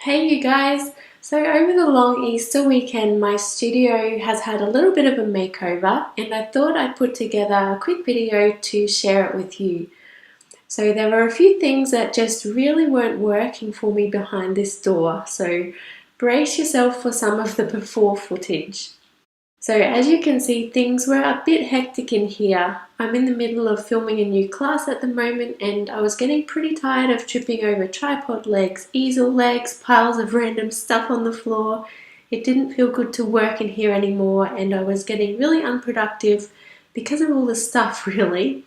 Hey you guys! So over the long Easter weekend, my studio has had a little bit of a makeover and I thought I'd put together a quick video to share it with you. So there were a few things that just really weren't working for me behind this door, so brace yourself for some of the before footage. So as you can see, things were a bit hectic in here. I'm in the middle of filming a new class at the moment and I was getting pretty tired of tripping over tripod legs, easel legs, piles of random stuff on the floor. It didn't feel good to work in here anymore and I was getting really unproductive because of all the stuff really.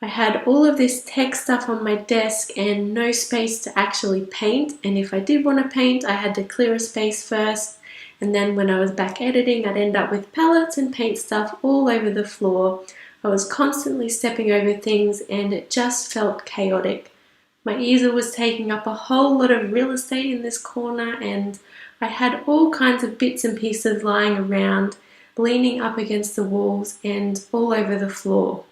I had all of this tech stuff on my desk and no space to actually paint, and if I did want to paint I had to clear a space first. And then when I was back editing, I'd end up with palettes and paint stuff all over the floor. I was constantly stepping over things and it just felt chaotic. My easel was taking up a whole lot of real estate in this corner and I had all kinds of bits and pieces lying around, leaning up against the walls and all over the floor.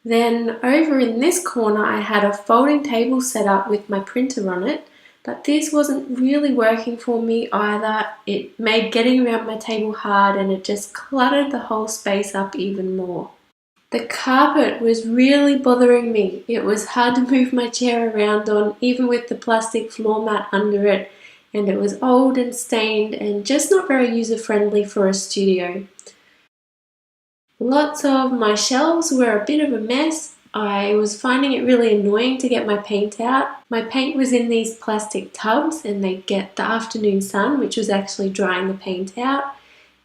Then over in this corner I had a folding table set up with my printer on it. But this wasn't really working for me either. It made getting around my table hard and it just cluttered the whole space up even more. The carpet was really bothering me. It was hard to move my chair around on, even with the plastic floor mat under it, and it was old and stained and just not very user-friendly for a studio. Lots of my shelves were a bit of a mess. I was finding it really annoying to get my paint out. My paint was in these plastic tubs and they get the afternoon sun, which was actually drying the paint out.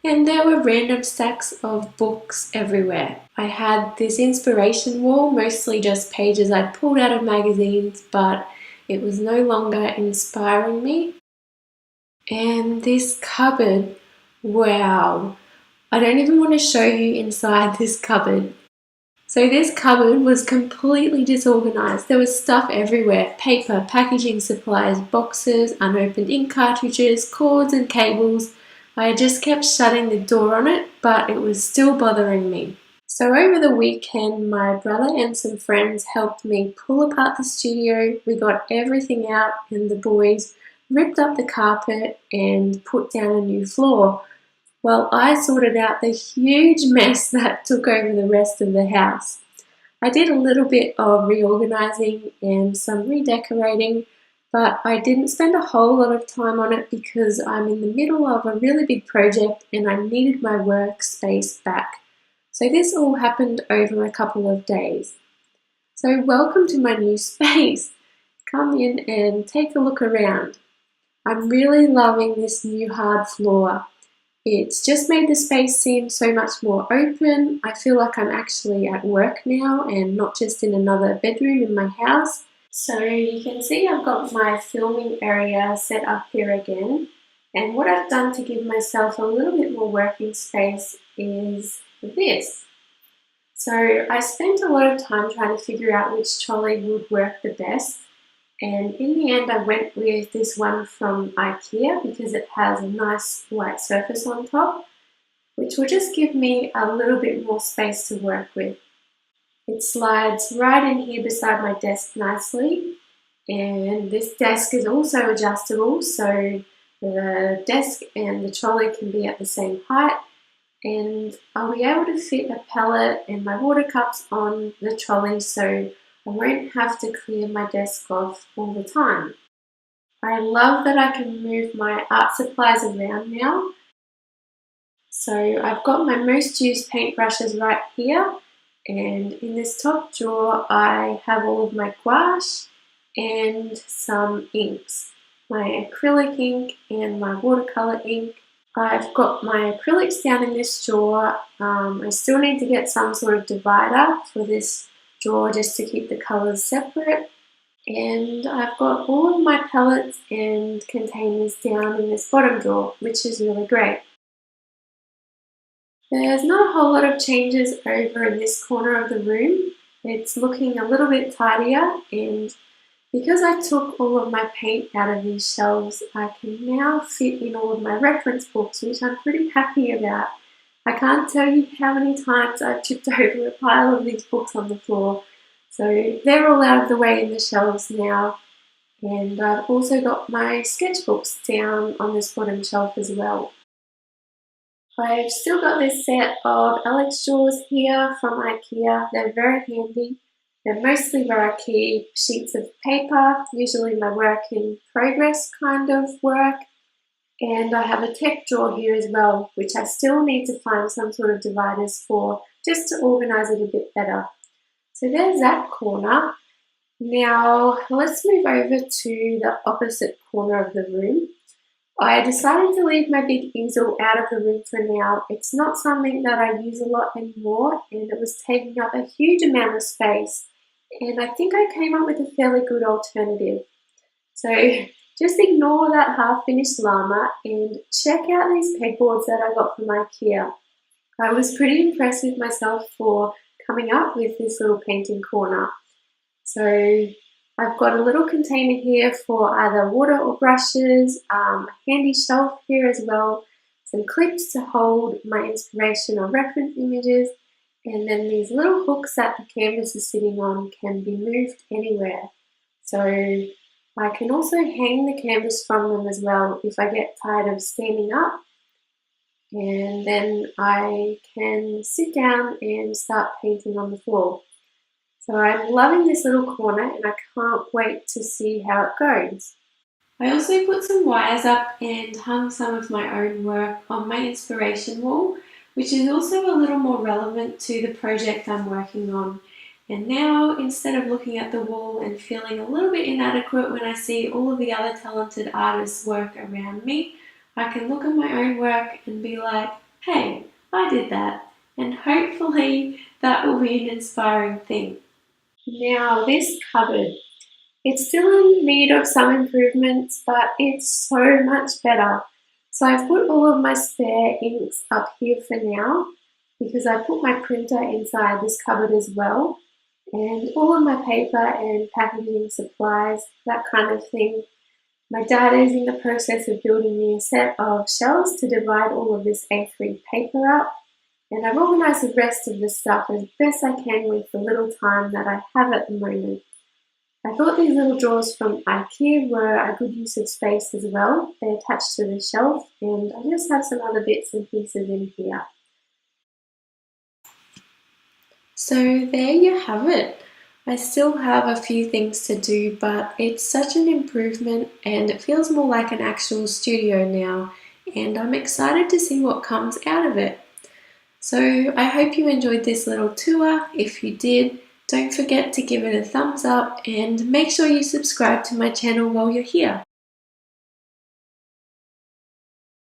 And there were random stacks of books everywhere. I had this inspiration wall, mostly just pages I'd pulled out of magazines, but it was no longer inspiring me. And this cupboard, wow. I don't even want to show you inside this cupboard. So this cupboard was completely disorganized. There was stuff everywhere: paper, packaging supplies, boxes, unopened ink cartridges, cords and cables. I just kept shutting the door on it, but it was still bothering me. So over the weekend, my brother and some friends helped me pull apart the studio. We got everything out and the boys ripped up the carpet and put down a new floor, while I sorted out the huge mess that took over the rest of the house. I did a little bit of reorganizing and some redecorating, but I didn't spend a whole lot of time on it because I'm in the middle of a really big project and I needed my workspace back. So this all happened over a couple of days. So welcome to my new space. Come in and take a look around. I'm really loving this new hard floor. It's just made the space seem so much more open. I feel like I'm actually at work now and not just in another bedroom in my house. So you can see I've got my filming area set up here again. And what I've done to give myself a little bit more working space is this. So I spent a lot of time trying to figure out which trolley would work the best. And in the end, I went with this one from IKEA because it has a nice white surface on top, which will just give me a little bit more space to work with. It slides right in here beside my desk nicely, and this desk is also adjustable, so the desk and the trolley can be at the same height, and I'll be able to fit a palette and my water cups on the trolley, so I won't have to clear my desk off all the time. I love that I can move my art supplies around now. So I've got my most used paintbrushes right here, and in this top drawer I have all of my gouache and some inks. My acrylic ink and my watercolor ink. I've got my acrylics down in this drawer. I still need to get some sort of divider for this drawer just to keep the colours separate, and I've got all of my palettes and containers down in this bottom drawer, which is really great. There's not a whole lot of changes over in this corner of the room. It's looking a little bit tidier, and because I took all of my paint out of these shelves, I can now fit in all of my reference books, which I'm pretty happy about. I can't tell you how many times I've tripped over a pile of these books on the floor. So they're all out of the way in the shelves now. And I've also got my sketchbooks down on this bottom shelf as well. I've still got this set of Alex drawers here from IKEA. They're very handy. They're mostly where I keep sheets of paper, usually my work in progress kind of work. And I have a tech drawer here as well, which I still need to find some sort of dividers for, just to organise it a bit better. So there's that corner. Now let's move over to the opposite corner of the room. I decided to leave my big easel out of the room for now. It's not something that I use a lot anymore, and it was taking up a huge amount of space. And I think I came up with a fairly good alternative. So just ignore that half-finished llama and check out these pegboards that I got from IKEA. I was pretty impressed with myself for coming up with this little painting corner. So I've got a little container here for either water or brushes, a handy shelf here as well, some clips to hold my inspiration or reference images, and then these little hooks that the canvas is sitting on can be moved anywhere. So I can also hang the canvas from them as well if I get tired of standing up, and then I can sit down and start painting on the floor. So I'm loving this little corner and I can't wait to see how it goes. I also put some wires up and hung some of my own work on my inspiration wall, which is also a little more relevant to the project I'm working on. And now, instead of looking at the wall and feeling a little bit inadequate when I see all of the other talented artists' work around me, I can look at my own work and be like, hey, I did that. And hopefully that will be an inspiring thing. Now this cupboard, it's still in need of some improvements, but it's so much better. So I've put all of my spare inks up here for now because I put my printer inside this cupboard as well, and all of my paper and packaging supplies, that kind of thing. My dad is in the process of building me a set of shelves to divide all of this A3 paper up. And I've organised the rest of the stuff as best I can with the little time that I have at the moment. I thought these little drawers from IKEA were a good use of space as well. They're attached to the shelf, and I just have some other bits and pieces in here. So there you have it. I still have a few things to do, but it's such an improvement and it feels more like an actual studio now, and I'm excited to see what comes out of it. So I hope you enjoyed this little tour. If you did, don't forget to give it a thumbs up and make sure you subscribe to my channel while you're here.